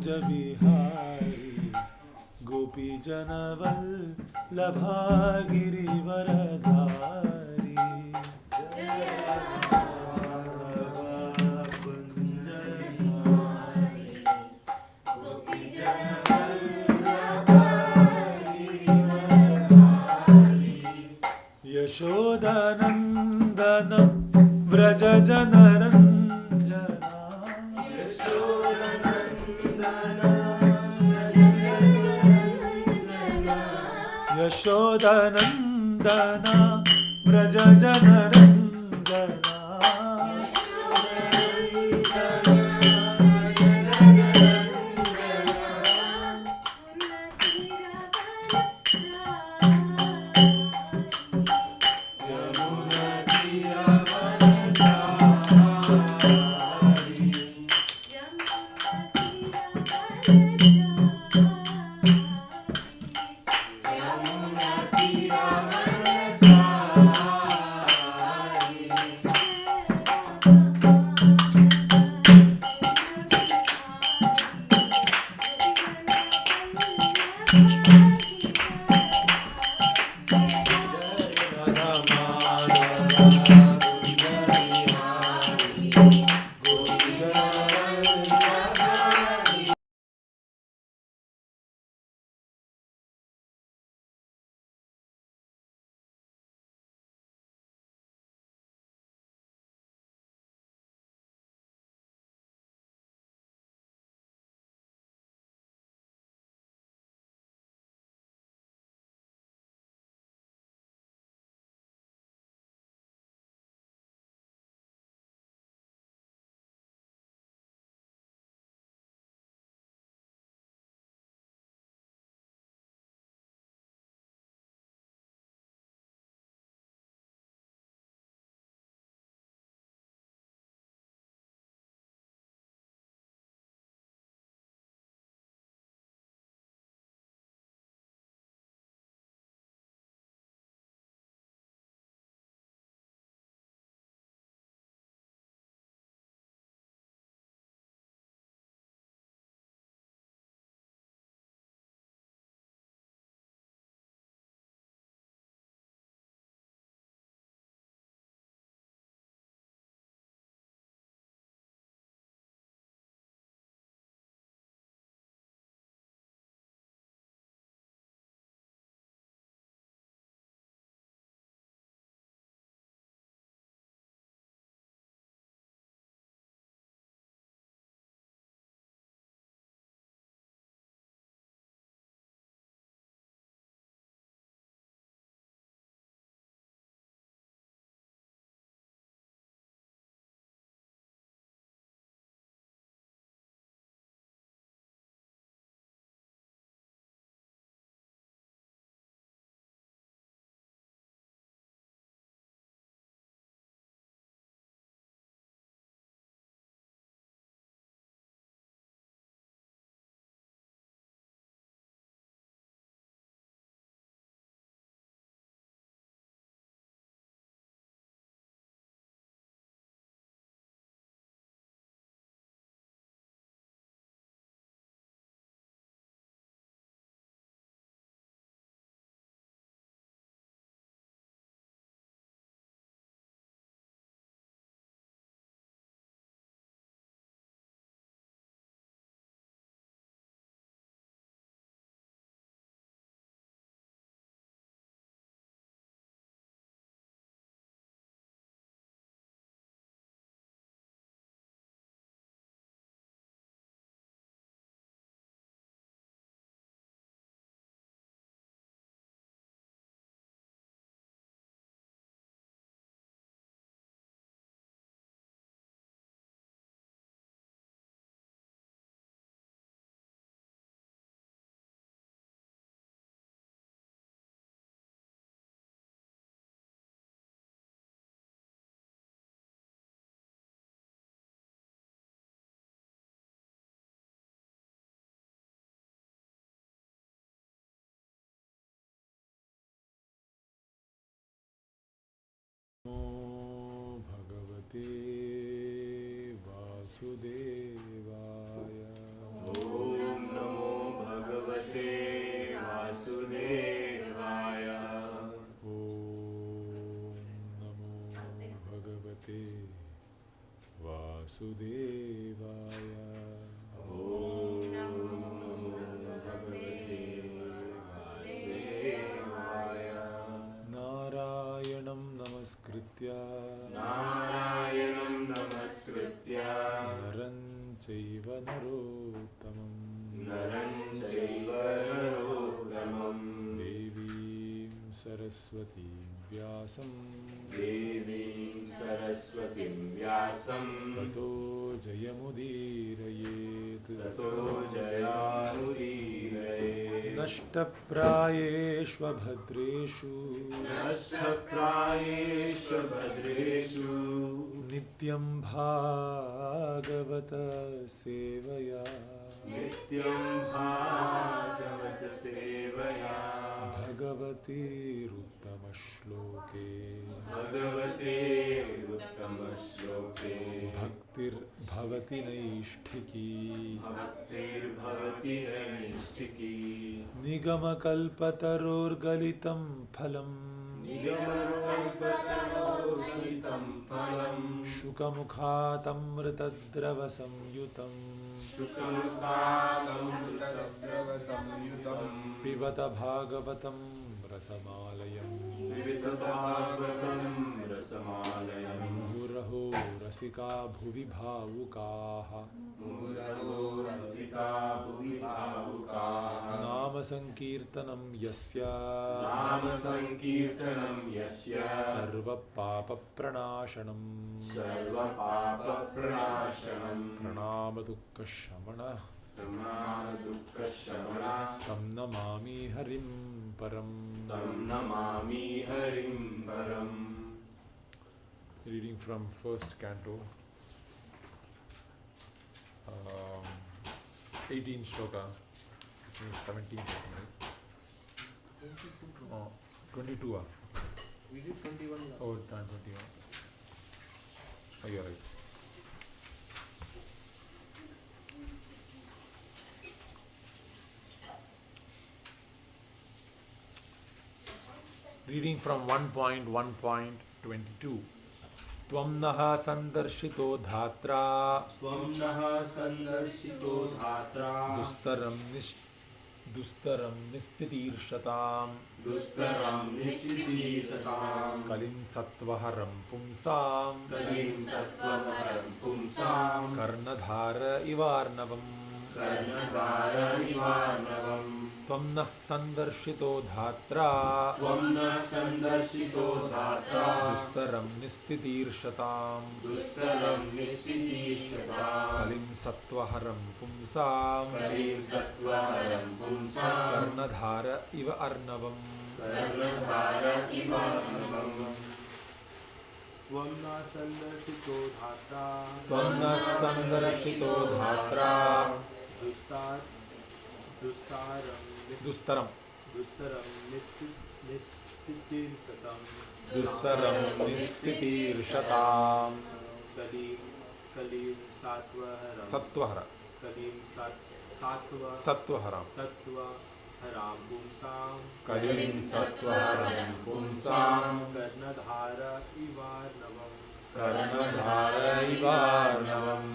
Vihari Gopi Janavallabha Girivaradhari Yashodanandana Vraja Janaranjana Yashodanandana Vraja Janaranjana Bhagavate Vasudevaya. Narayanam namaskritya Naram chaiva narottamam Devim Saraswatim Vyasam Tato Jayamudirayet Nashtaprayeshva Bhadreshu Nityam Bhagavata Sevaya Bhagavate Ruttama Shloke Bhaktir Bhavati Naishtiki Nigama Kalpataror Galitam Phalam Shukamukhatamritadrava samyutam Pivata Bhagavatam Rasamalayam Muhuraho Rasika Bhuvi Bhavukaha Nama Sankirtanam Yasya Sarva Papa Pranashanam Pranama Dukkha Shamana Tam Namami Harim Param. Reading from first canto, 18 shloka, 17 shloka, right? 22. We did 21 now. Oh, 21. Oh, you're right. Reading from 1.1.22. Tvam naha sandarshito dhatra dustaram nistitirshatam kalim sattvaharam pumsam karnadhara ivarnavam Tvam nah sandarshito dhatra dustaram nistitirshatam kalim sattvaharam pumsam karnadhara iva arnavam Tvam na sandarshito dhatra dustaram nistitirsatam kalim sattvaharam pumsam kalim sattvaharam pumsam karnadhara ivarnavam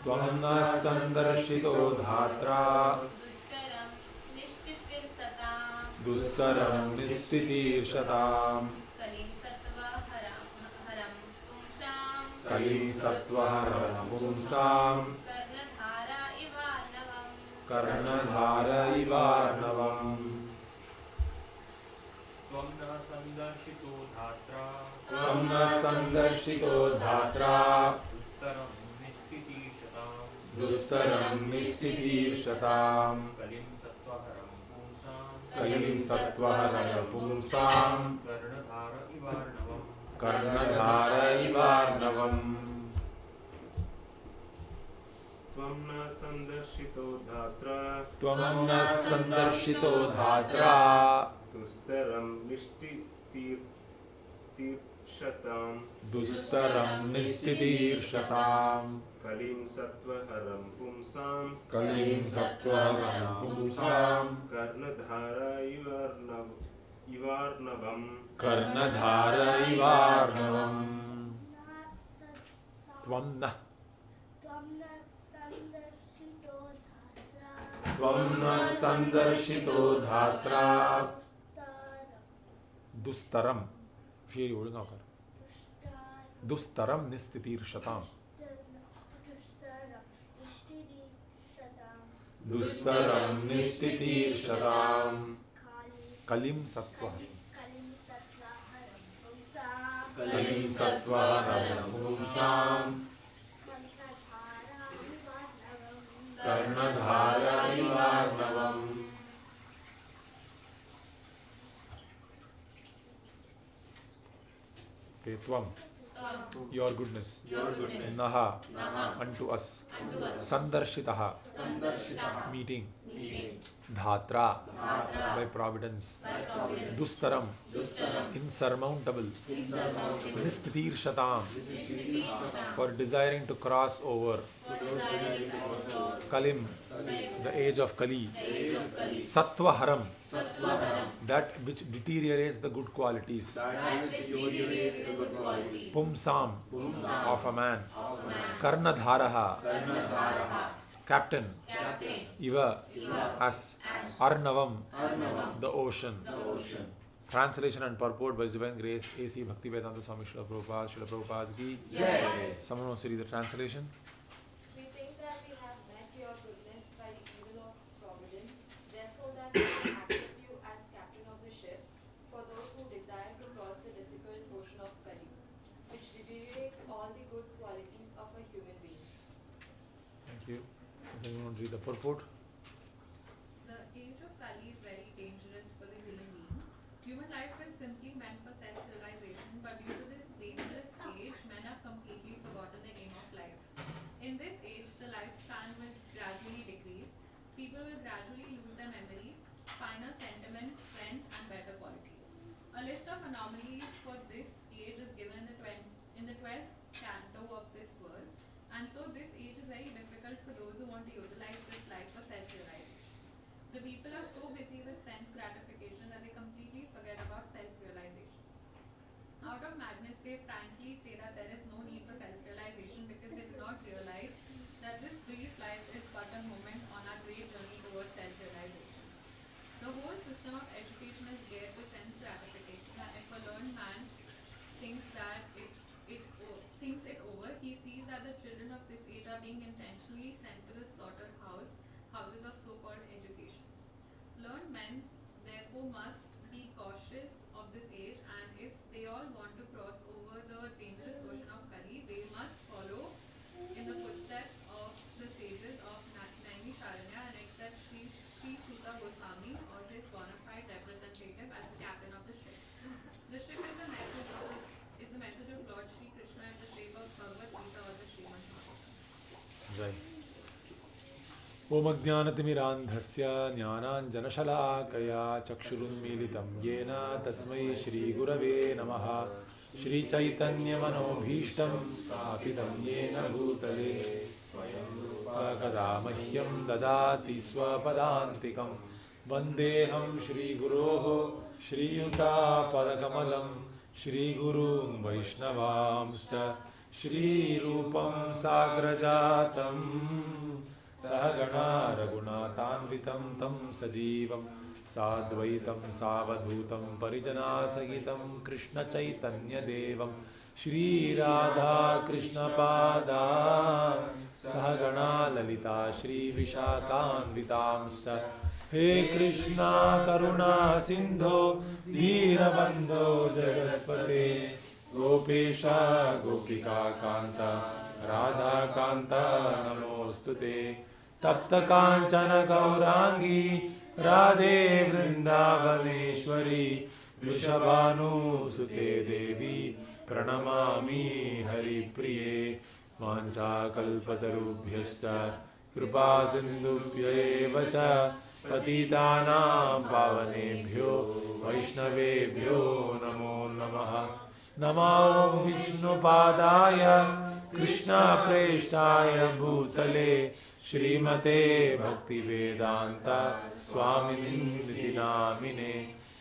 Tvam na sandarshito dhatra dustaram nistitirsatam kalim sattvaharam pumsam karnadhara ivarnavam Tvam na sandarshito dhatra dustaram nistitirsatam kalim sattvaharam pumsam karnadhara ivarnavam Tvam na sandarshito dhatra dustaram nistitirsatam kalim sattvaharam pumsam karnadhara ivarnavam Tvam na sandarshito dhatra Dustaram. Shiri olunga kar. Dustaram nistitirshatam. Dustaram nistitirshatam. Kalim sattva. Kalim sattva pumsam. Karnadhara nivarnavam. Okay, Tvam. Your goodness. Naha. Unto us. Sandarshitaha. Meeting. Dhatra. By providence. Dustaram. Insurmountable. Nistitir shatam. For desiring to cross over. Kalim. The age of Kali. Sattva haram. That which deteriorates the good qualities. Pumsam. Of a man. Karnadharaha. Captain. Iva. As. Arnavam. The ocean. Translation and purport by His Divine Grace A.C. Bhakti Vedanta Swami Srila Prabhupada ki Jai. Someone wants to read the translation? We think that we have met your goodness by the evil of providence, just so that we can accept you as captain of the ship for those who desire to cross the difficult ocean of Kali, which deteriorates all the good qualities of a human being. Thank you. Does anyone want to read the purport? The age of Kali is very dangerous for the human being. Human life is simply meant for self-realization, but due to this dangerous age, men have completely forgotten the aim of life. In this age, the lifespan will gradually decrease. People will gradually lose their memory, finer sentiments, strength, and better qualities. A list of anomalies for this age is given in the 12th Canto of this world, and so this age is very difficult for those who want to utilize this life for self-realization. The people are so busy with sense gratification that they completely forget about self-realization. Out of madness, they frankly say that there is no need for self-realization because they do not realize that this brief life is but a moment on our great journey towards self-realization. The whole system of education is geared to sense gratification, and if a learned man thinks that thinks it over, he sees that the children of this age are being intentionally sent to the houses of so-called education. Learned men, therefore, must be cautious of this age, and if they all want to cross over the dangerous ocean of Kali, they must follow in the footsteps of the sages of Naimisharanya and accept Sri Suta Goswami or his bona fide representative as the captain of the ship. The ship is the message of Lord Sri Krishna in the shape of Bhagavad Gita or the Srimad Bhagavatam. Jai. Om Ajnanatimirandhasya Jnananjanashalakaya Chakshurunmilitam Yena Tasmai Shri Gurave Namaha Shri Chaitanya Manobhishtam Stapitam Yena Bhutale Kadamahyam Dadati Swapadantikam Vandeham Shri Guroho Shri Yuta Padakamalam Shri Gurun Vaishnavamsta Shri Rupam Sagrajatam Sahagana Raghunatanvitam Tam Sajivam Sadvaitam Savadhutam Parijana Sahitam Krishna Chaitanya Devam Shri Radha Krishna Pada Sahagana Lalita Shri Vishakanvitamsta He Krishna Karuna Sindho Deenabandho Jagatpate Gopesha Gopika Kanta Radha Kanta Namostute Tapta Kanchana Gaurangi Radhe Vrindavaneshwari Vrishabhanu Sute Devi Pranamami Hari Priye Mancha Kalpatarubhyasta Kripa Sindhubhya Vacha Patitanam Pavanebhyo Vaishnavebhyo Namo Namaha Namo Vishnu Padaya Krishna Preshtaya Bhutale Srimate Bhakti Vedanta Swamini Namine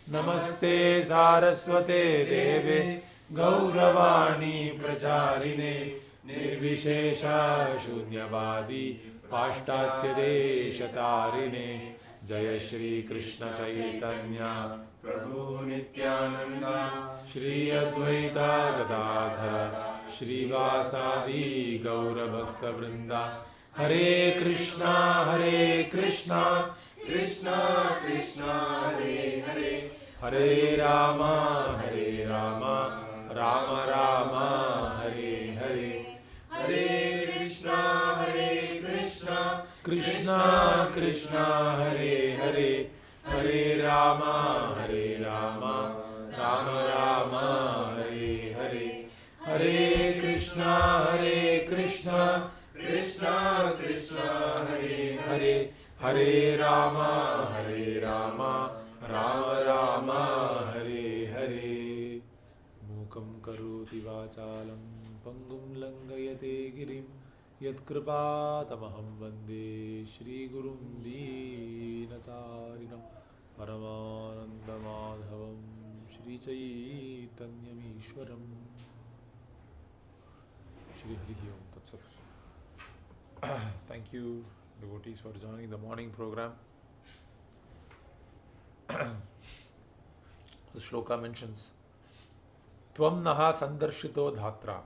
Namaste Saraswate Deve Gauravani Pracharine Nirvishesha Shunyavadi Pashtatya Deshatarine Jaya Shri Krishna Chaitanya Prabhu Nityananda, Shri Advaita Gadadhara Shrivasadi Gaura Bhakta Vrinda. Hare Krishna, Krishna Krishna Hare Hare, Hare Rama, Rama Rama, Hare Hare. Hare Krishna Krishna Krishna, Hare Hare. Hare Rama, Rama Rama, Hare Hare. Hare Krishna, Krishna Krishna Hare Hare Hare Rama, Rama Rama, Hare Hare. Mukam karoti vachalam pangum langayate girim yatkripatamaham vande Shri Gurum Deenatarinam Paramananda Madhavam Shri Chaitanyam Ishwaram. Shri Hari Om Tat Sat. Thank you, devotees, for joining the morning program. The shloka mentions Tvam naha sandarshito dhatra.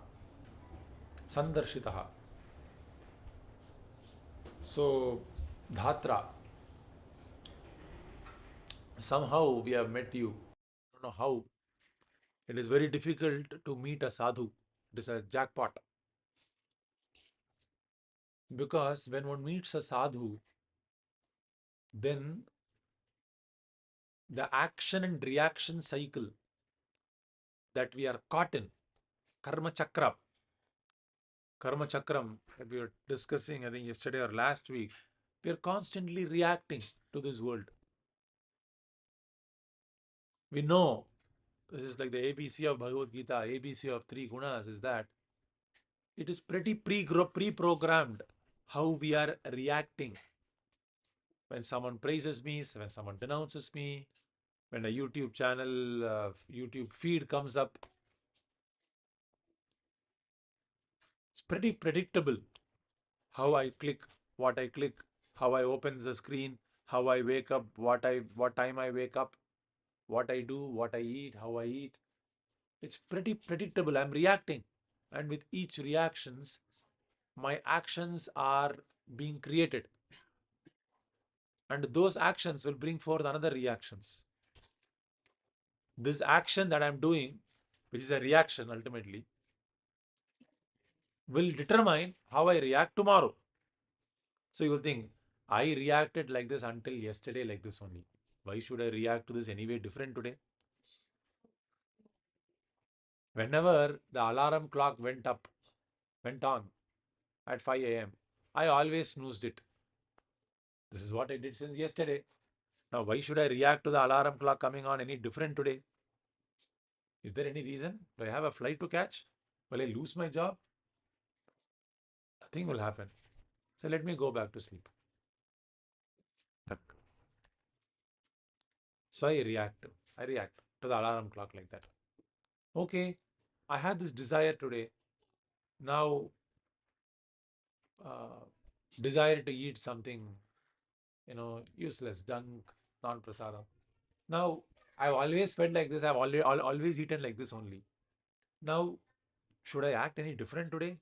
Sandarshitaha. So, dhatra. Somehow we have met you. I don't know how. It is very difficult to meet a sadhu. It is a jackpot. Because when one meets a sadhu, then the action and reaction cycle that we are caught in, Karma Chakra, Karma Chakram that we were discussing, I think yesterday or last week, we are constantly reacting to this world. We know, this is like the ABC of Bhagavad Gita, ABC of three gunas is that it is pretty pre-programmed how we are reacting. When someone praises me, when someone denounces me, when a YouTube channel, YouTube feed comes up, it's pretty predictable how I click, what I click, how I open the screen, how I wake up, what time I wake up, what I do, what I eat, how I eat. It's pretty predictable. I'm reacting. And with each reactions, my actions are being created. And those actions will bring forth another reactions. This action that I'm doing, which is a reaction ultimately, will determine how I react tomorrow. So you will think, I reacted like this until yesterday like this only. Why should I react to this anyway different today? Whenever the alarm clock went on at 5 a.m., I always snoozed it. This is what I did since yesterday. Now, why should I react to the alarm clock coming on any different today? Is there any reason? Do I have a flight to catch? Will I lose my job? Nothing will happen. So let me go back to sleep. So I react to the alarm clock like that. Okay, I had this desire today. Now, desire to eat something, useless, junk, non-prasada. Now, I've always felt like this. I've always eaten like this only. Now, should I act any different today?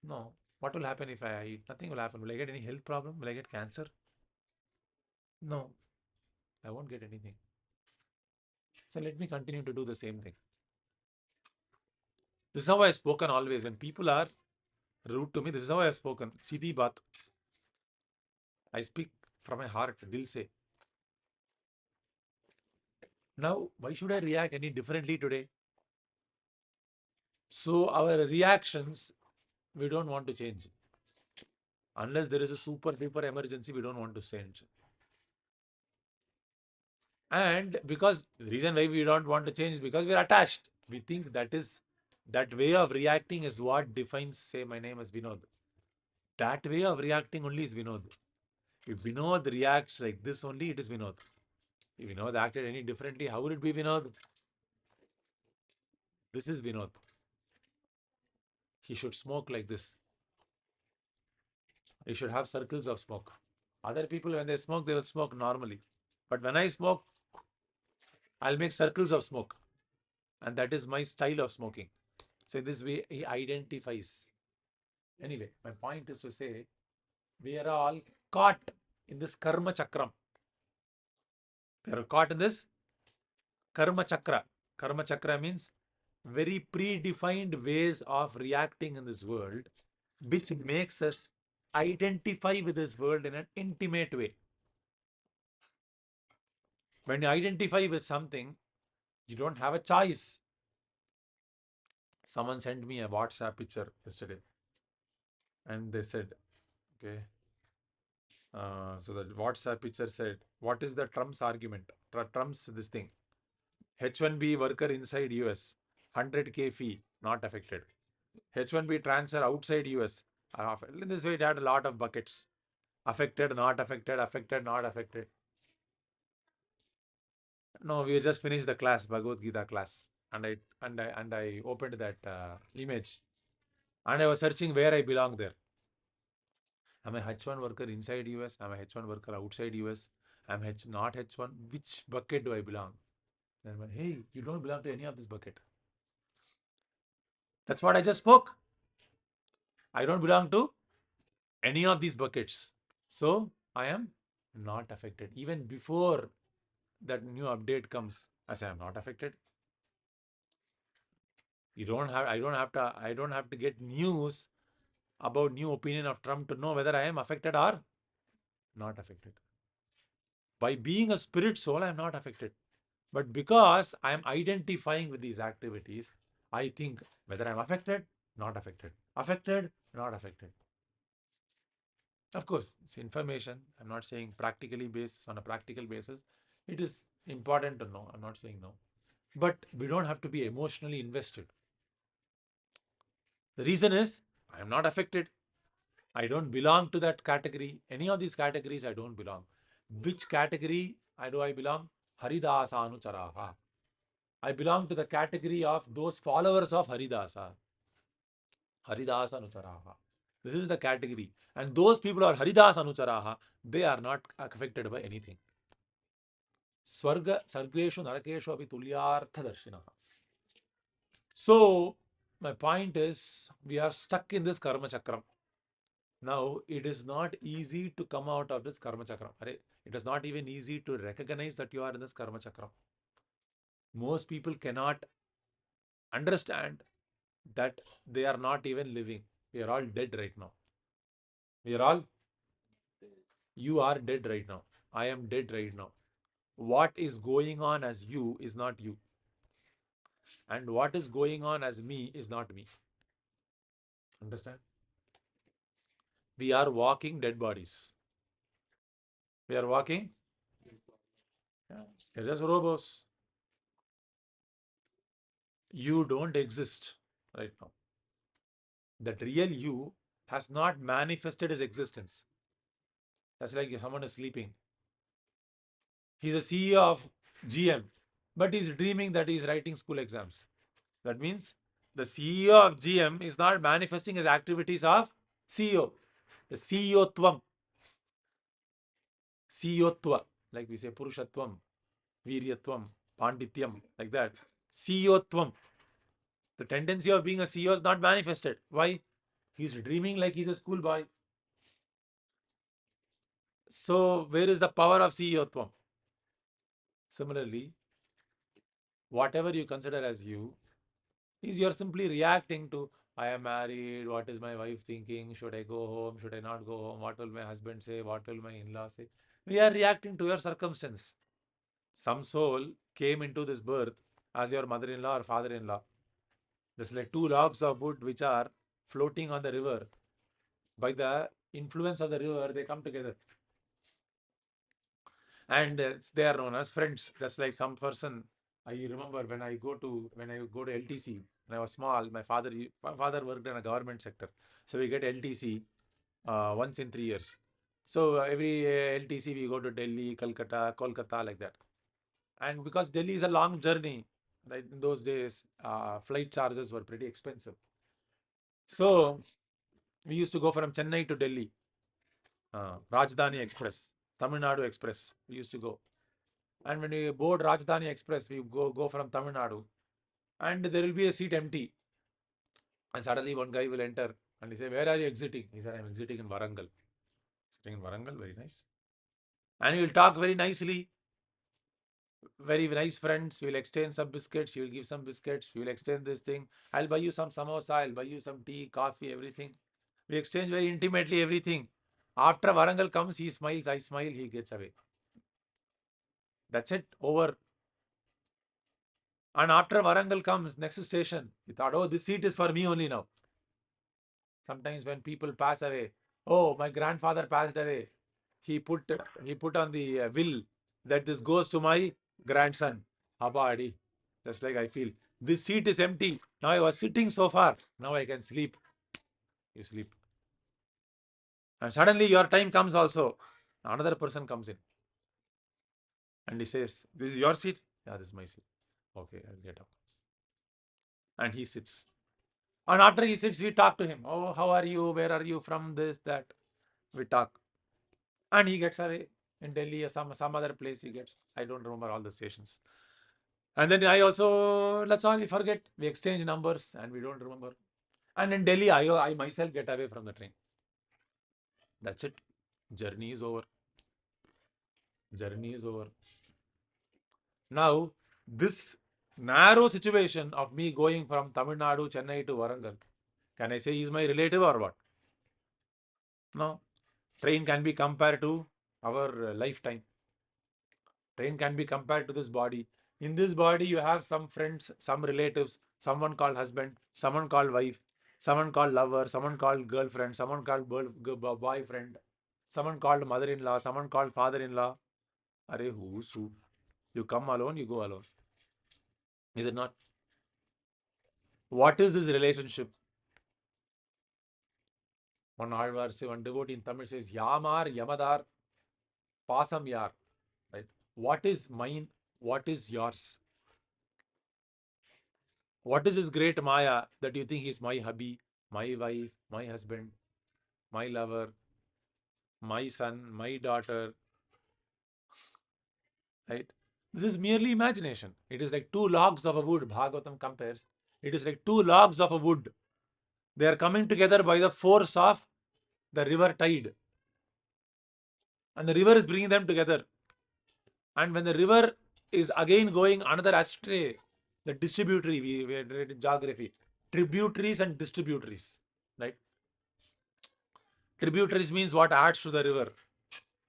No. What will happen if I eat? Nothing will happen. Will I get any health problem? Will I get cancer? No. I won't get anything. So let me continue to do the same thing. This is how I've spoken always. When people are rude to me, this is how I've spoken. Sidi baat. I speak from my heart, dil se. Now, why should I react any differently today? So our reactions, we don't want to change. Unless there is a super duper emergency, we don't want to change. And because the reason why we don't want to change is because we are attached. We think that way of reacting is what defines, say, my name is Vinod. That way of reacting only is Vinod. If Vinod reacts like this only, it is Vinod. If Vinod acted any differently, how would it be Vinod? This is Vinod. He should smoke like this. He should have circles of smoke. Other people, when they smoke, they will smoke normally. But when I smoke, I'll make circles of smoke. And that is my style of smoking. So in this way, he identifies. Anyway, my point is to say, we are all caught in this Karma Chakra. We are caught in this Karma Chakra. Karma Chakra means very predefined ways of reacting in this world, which makes us identify with this world in an intimate way. When you identify with something, you don't have a choice. Someone sent me a WhatsApp picture yesterday, and they said, okay, so the WhatsApp picture said, what is the Trump's argument? Trump's this thing. H1B worker inside US, 100K fee, not affected. H1B transfer outside US. In this way, it had a lot of buckets. Affected, not affected, affected, not affected. No, we just finished the class, Bhagavad Gita class. And I opened that image. And I was searching where I belong there. Am I H1 worker inside US? Am I H1 worker outside US? Am I not H1? Which bucket do I belong? Then I went, hey, you don't belong to any of this bucket. That's what I just spoke. I don't belong to any of these buckets. So I am not affected. Even before that new update comes, I say I'm not affected. I don't have to get news about new opinion of Trump to know whether I am affected or not affected. By being a spirit soul, I am not affected. But because I am identifying with these activities, I think whether I am affected, not affected. Affected, not affected. Of course, it's information. I'm not saying practically based on a practical basis. It is important to know. I'm not saying no. But we don't have to be emotionally invested. The reason is, I am not affected. I don't belong to that category. Any of these categories, I don't belong. Which category do I belong? Haridasa Anucharaha. I belong to the category of those followers of Haridasa. Haridasa Anucharaha. This is the category. And those people are Haridasa Anucharaha. They are not affected by anything. Swarga Sargeshu Narakeshu Api Tulyartha Darshinaha. So, my point is, we are stuck in this Karma Chakra. Now, it is not easy to come out of this Karma Chakra. It is not even easy to recognize that you are in this Karma Chakra. Most people cannot understand that they are not even living. We are all dead right now. You are dead right now. I am dead right now. What is going on as you is not you. And what is going on as me is not me. Understand? We are walking dead bodies. We are walking. They're just robots. You don't exist right now. That real you has not manifested his existence. That's like if someone is sleeping. He's a CEO of GM, but he's dreaming that he's writing school exams. That means the CEO of GM is not manifesting his activities of CEO. The CEO-tvam. CEO-tva. Like we say Purushatvam, Viryatvam, Pandityam, like that. CEO-tvam. The tendency of being a CEO is not manifested. Why? He's dreaming like he's a schoolboy. So, where is the power of CEO-tvam? Similarly, whatever you consider as you, is you're simply reacting to, I am married, what is my wife thinking, should I go home, should I not go home, what will my husband say, what will my in-law say. We are reacting to your circumstance. Some soul came into this birth as your mother-in-law or father-in-law. Just like two logs of wood which are floating on the river. By the influence of the river, they come together. And they are known as friends. Just like some person, I remember when I go to LTC, when I was small, my father worked in a government sector. So we get LTC once in 3 years. So every LTC we go to Delhi, Kolkata, like that. And because Delhi is a long journey, right, in those days, flight charges were pretty expensive. So we used to go from Chennai to Delhi, Rajdhani Express, Tamil Nadu Express, we used to go. And when we board Rajdhani Express, we go from Tamil Nadu, and there will be a seat empty. And suddenly one guy will enter and he say, "Where are you exiting?" He said, "I'm exiting in Warangal." Sitting in Warangal, very nice. And he will talk very nicely. Very nice friends. We will exchange some biscuits. You will give some biscuits. We will exchange this thing. I'll buy you some samosa. I'll buy you some tea, coffee, everything. We exchange very intimately everything. After Warangal comes, he smiles. I smile. He gets away. That's it. Over. And after Warangal comes, next station, he thought, oh, this seat is for me only now. Sometimes when people pass away, oh, my grandfather passed away. He put on the will that this goes to my grandson. Abadi. Just like I feel. This seat is empty. Now I was sitting so far. Now I can sleep. You sleep. And suddenly your time comes also. Another person comes in. And he says, this is your seat? Yeah, this is my seat. Okay, I'll get up. And he sits. And after he sits, we talk to him. Oh, how are you? Where are you from? This, that. We talk. And he gets away in Delhi or some other place he gets. I don't remember all the stations. And then I also, that's all we forget. We exchange numbers and we don't remember. And in Delhi, I myself get away from the train. That's it. Journey is over. Journey is over. Now, this narrow situation of me going from Tamil Nadu, Chennai to Warangal, can I say he's my relative or what? No. Train can be compared to our lifetime. Train can be compared to this body. In this body, you have some friends, some relatives, someone called husband, someone called wife, someone called lover, someone called girlfriend, someone called boyfriend, someone called mother-in-law, someone called father-in-law. Are who's who? You come alone, you go alone. Is it not? What is this relationship? One devotee in Tamil says, Yamar, Yamadar, Pasam Yar. Right? What is mine? What is yours? What is this great Maya that you think is my hubby, my wife, my husband, my lover, my son, my daughter? Right? This is merely imagination. It is like two logs of a wood. Bhagavatam compares. It is like two logs of a wood. They are coming together by the force of the river tide. And the river is bringing them together. And when the river is again going another astray, the distributary, we read in geography, tributaries and distributaries. Right? Tributaries means what adds to the river.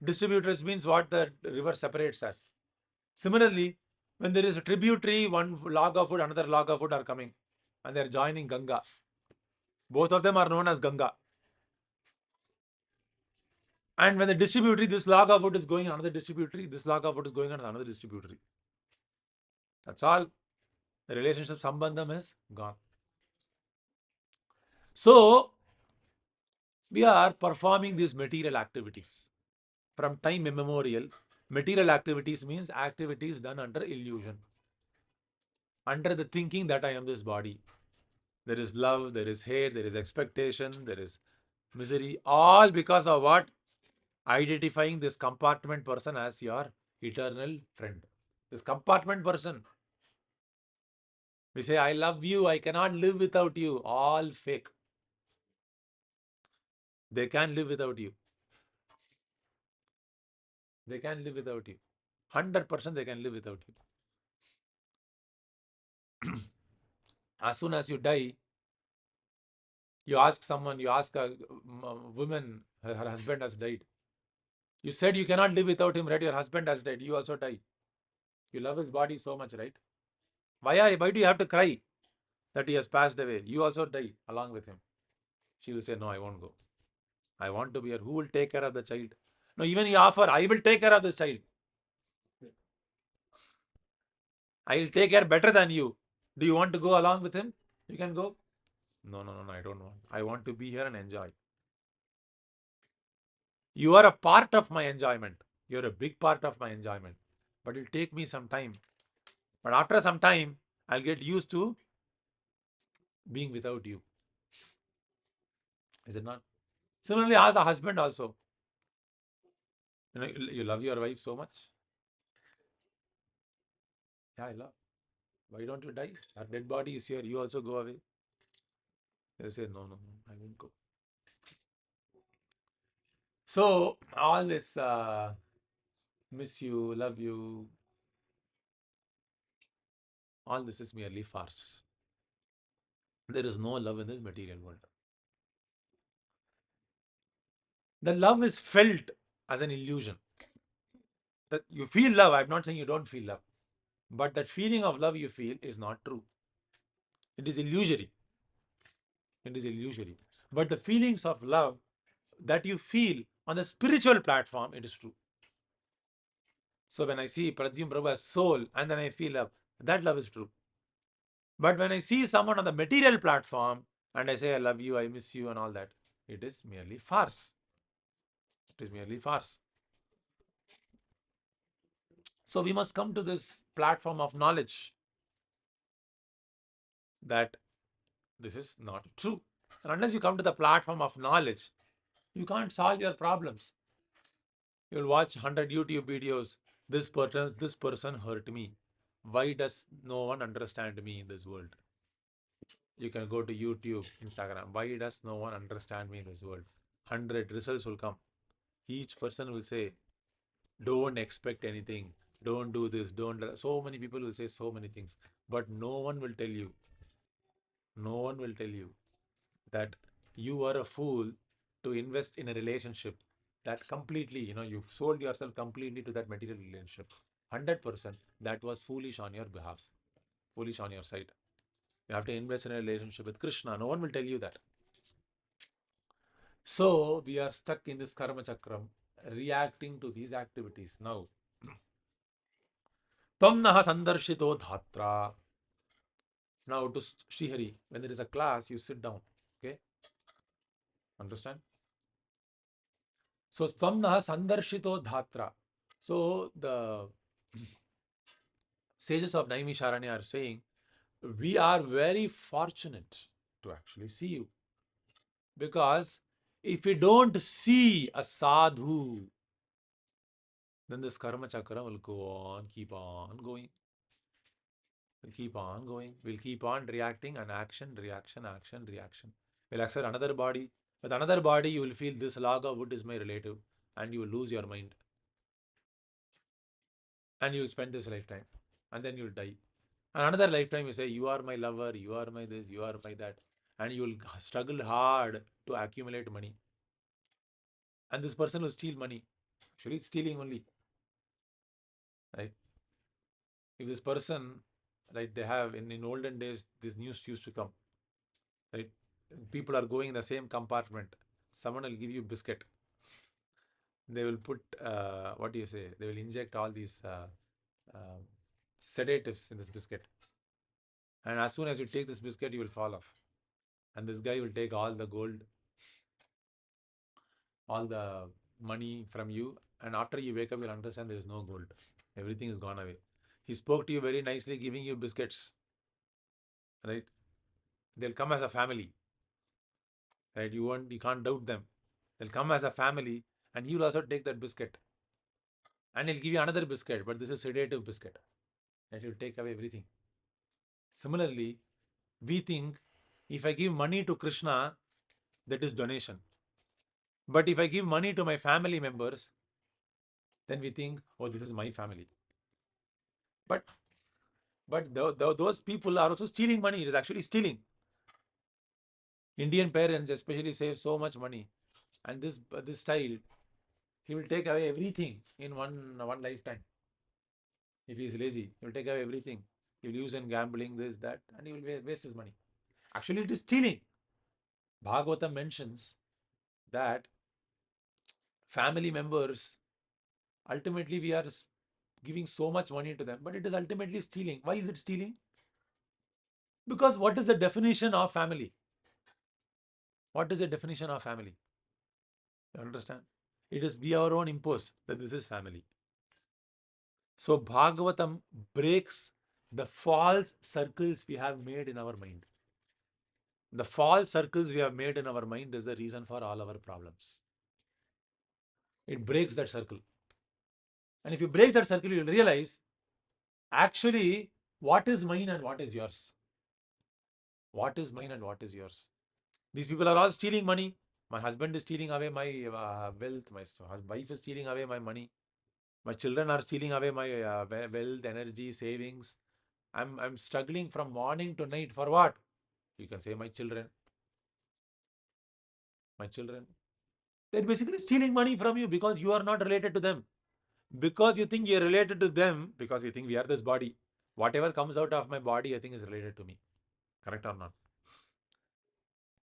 Distributaries means what the river separates us. Similarly, when there is a tributary, one log of wood, another log of wood are coming and they are joining Ganga. Both of them are known as Ganga. And when the distributary, this log of wood is going on another distributary, this log of wood is going on another distributary. That's all. The relationship sambandham is gone. So, we are performing these material activities. From time immemorial, material activities means activities done under illusion. Under the thinking that I am this body. There is love, there is hate, there is expectation, there is misery. All because of what? Identifying this compartment person as your eternal friend. This compartment person. We say, I love you, I cannot live without you. All fake. They can live without you. They can live without you. 100% they can live without you. As soon as you die, you ask someone, you ask a woman, her husband has died. You said you cannot live without him, right? Your husband has died. You also die. You love his body so much, right? Why do you have to cry that he has passed away? You also die along with him. She will say, no, I won't go. I want to be here. Who will take care of the child? No, even you offer, I will take care of this child. I will take care better than you. Do you want to go along with him? You can go. No, I don't want. I want to be here and enjoy. You are a part of my enjoyment. You're a big part of my enjoyment. But it'll take me some time. But after some time, I'll get used to being without you. Is it not? Similarly, ask the husband also. You love your wife so much. Yeah, I love. Why don't you die? Our dead body is here. You also go away. They say, no, no, no, I won't go. So, all this miss you, love you, all this is merely farce. There is no love in this material world. The love is felt as an illusion. That you feel love, I'm not saying you don't feel love. But that feeling of love you feel is not true. It is illusory. It is illusory. But the feelings of love that you feel on the spiritual platform, it is true. So when I see Pradyum Prabhu as soul and then I feel love, that love is true. But when I see someone on the material platform and I say I love you, I miss you and all that, it is merely farce. It is merely farce. So we must come to this platform of knowledge that this is not true. And unless you come to the platform of knowledge, you can't solve your problems. You'll watch 100 YouTube videos. This person hurt me. Why does no one understand me in this world? You can go to YouTube, Instagram. Why does no one understand me in this world? 100 results will come. Each person will say, don't expect anything. Don't do this. Don't. So many people will say so many things. But no one will tell you. No one will tell you that you are a fool to invest in a relationship that completely, you've sold yourself completely to that material relationship. 100% that was foolish on your behalf, foolish on your side. You have to invest in a relationship with Krishna. No one will tell you that. So we are stuck in this Karma Chakram, reacting to these activities. Now, Tam Naha Sandarshito Dhatra. Now to Srihari, when there is a class, you sit down. Okay? Understand? So Samnaha Sandarshito Dhatra. So the sages of Naimisharanya are saying, we are very fortunate to actually see you. Because if we don't see a sadhu, then this karma chakra will go on, keep on going. We'll keep on going. We'll keep on reacting and action, reaction, action, reaction. We'll accept another body. With another body, you will feel this log of wood is my relative and you will lose your mind. And you will spend this lifetime. And then you will die. And another lifetime you say, you are my lover, you are my this, you are my that. And you will struggle hard to accumulate money. And this person will steal money. Actually, it's stealing only. Right? If this person, right, they have, in olden days, this news used to come. Right? People are going in the same compartment. Someone will give you biscuit. They will put, what do you say? They will inject all these sedatives in this biscuit. And as soon as you take this biscuit, you will fall off. And this guy will take all the gold, all the money from you. And after you wake up, you'll understand there is no gold. Everything is gone away. He spoke to you very nicely, giving you biscuits. Right? They'll come as a family. Right? You can't doubt them. They'll come as a family and you'll also take that biscuit. And he'll give you another biscuit, but this is sedative biscuit. That will take away everything. Similarly, we think if I give money to Krishna, that is donation. But if I give money to my family members, then we think, oh, this is my family. But those people are also stealing money. It is actually stealing. Indian parents especially save so much money. And this child, he will take away everything in one lifetime. If he is lazy, he will take away everything. He will use in gambling, this, that, and he will waste his money. Actually, it is stealing. Bhagavatam mentions that family members, ultimately we are giving so much money to them, but it is ultimately stealing. Why is it stealing? Because what is the definition of family? What is the definition of family? You understand? It is we our own impose that this is family. So Bhagavatam breaks the false circles we have made in our mind. The false circles we have made in our mind is the reason for all our problems. It breaks that circle. And if you break that circle, you will realize Actually, what is mine and what is yours? What is mine and what is yours? These people are all stealing money. My husband is stealing away my wealth. My wife is stealing away my money. My children are stealing away my wealth, energy, savings. I'm struggling from morning to night for what? You can say my children. My children. They're basically stealing money from you because you are not related to them. Because you think you're related to them, because we think we are this body. Whatever comes out of my body, I think is related to me. Correct or not?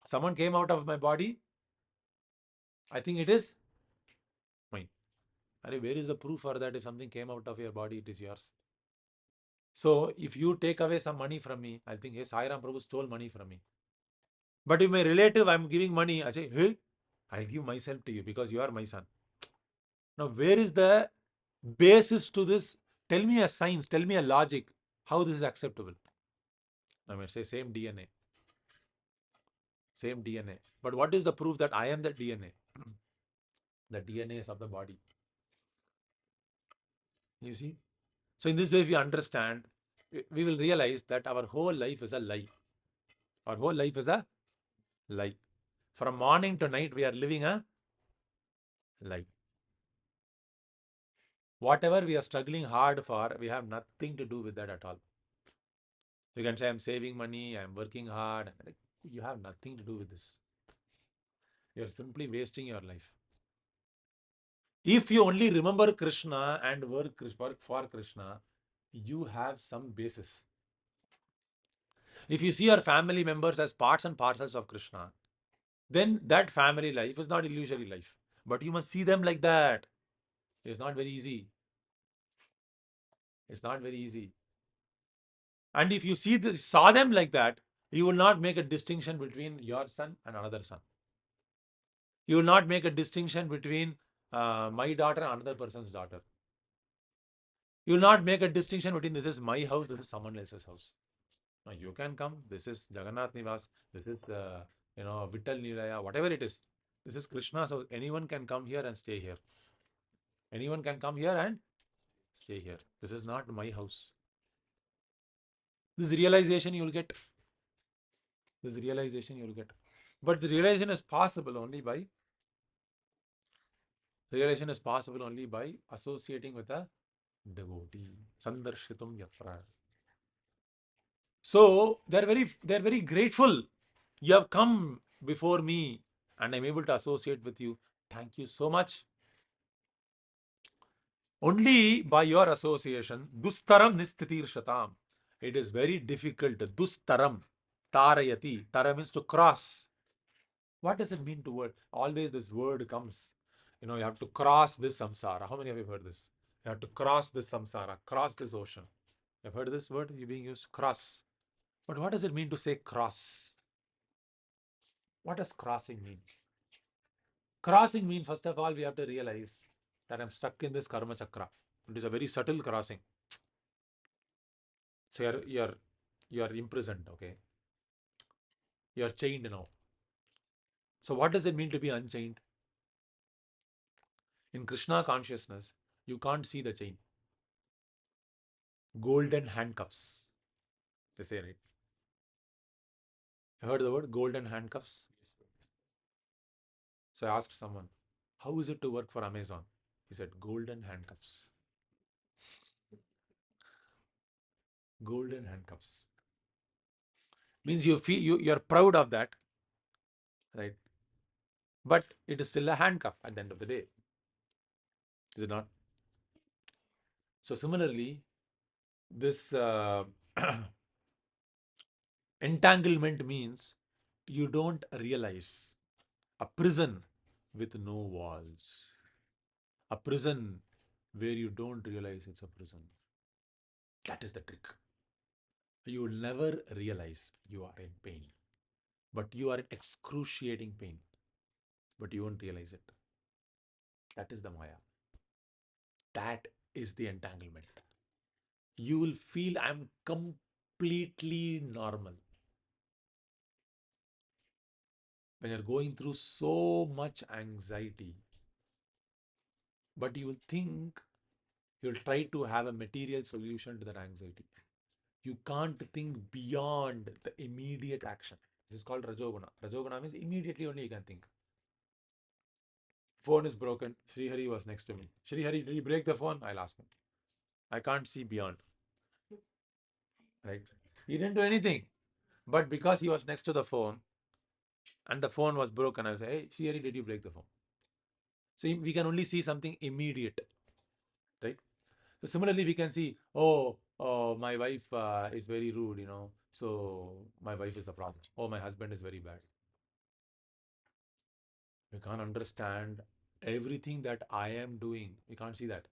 Someone came out of my body, I think it is mine. Where is the proof for that? If something came out of your body, it is yours. So if you take away some money from me, I think, hey, Sai Ram Prabhu stole money from me. But if my relative, I'm giving money, I say, hey, I'll give myself to you because you are my son. Now, where is the basis to this? Tell me a science, tell me a logic, how this is acceptable. I mean, say same DNA. Same DNA. But what is the proof that I am the DNA? The DNA is of the body. You see? So in this way, if we understand, we will realize that our whole life is a lie. Our whole life is a lie. From morning to night, we are living a lie. Whatever we are struggling hard for, we have nothing to do with that at all. You can say, I'm saving money, I'm working hard. You have nothing to do with this. You're simply wasting your life. If you only remember Krishna and work for Krishna, you have some basis. If you see your family members as parts and parcels of Krishna, then that family life is not illusory life. But you must see them like that. It's not very easy. It's not very easy. And if you saw them like that, you will not make a distinction between your son and another son. You will not make a distinction between my daughter and another person's daughter. You will not make a distinction between this is my house, this is someone else's house. Now you can come. This is Jagannath Nivas. This is Vittal Nilaya. Whatever it is, this is Krishna's house. Anyone can come here and stay here. Anyone can come here and stay here. This is not my house. This realization you will get. This realization you will get. But the realization is possible only by associating with a devotee. Sandarshitum yatra. So they're very grateful. You have come before me and I'm able to associate with you. Thank you so much. Only by your association, dustaram nistitir shatam. It is very difficult. Dustaram. Tarayati. Tara means to cross. What does it mean to word? Always this word comes. You have to cross this samsara. How many of you have heard this? You have to cross this samsara, cross this ocean. You have heard this word being used? Cross. But what does it mean to say cross? What does crossing mean? Crossing means, first of all, we have to realize that I'm stuck in this Karma Chakra. It is a very subtle crossing. So you're imprisoned, okay? You're chained now. So what does it mean to be unchained? In Krishna consciousness, you can't see the chain. Golden handcuffs. They say, right? You heard the word golden handcuffs? So I asked someone, how is it to work for Amazon? He said, golden handcuffs. Golden handcuffs. Means you feel you're proud of that, right? But it is still a handcuff at the end of the day. Is it not? So similarly, this entanglement means you don't realize a prison with no walls. A prison where you don't realize it's a prison. That is the trick. You will never realize you are in pain. But you are in excruciating pain. But you won't realize it. That is the Maya. That is the entanglement. You will feel I'm completely normal. When you're going through so much anxiety, but you will think You'll try to have a material solution to that anxiety. You can't think beyond the immediate action. This is called Rajoguna. Rajoguna means immediately only you can think. Phone is broken. Srihari was next to me. Srihari, did you break the phone? I'll ask him. I can't see beyond. Right? He didn't do anything. But because he was next to the phone and the phone was broken, I'll say, hey, Srihari, did you break the phone? So we can only see something immediate. Right? So similarly, we can see, my wife is very rude, so my wife is the problem. Oh, my husband is very bad. We can't understand everything that I am doing. We can't see that.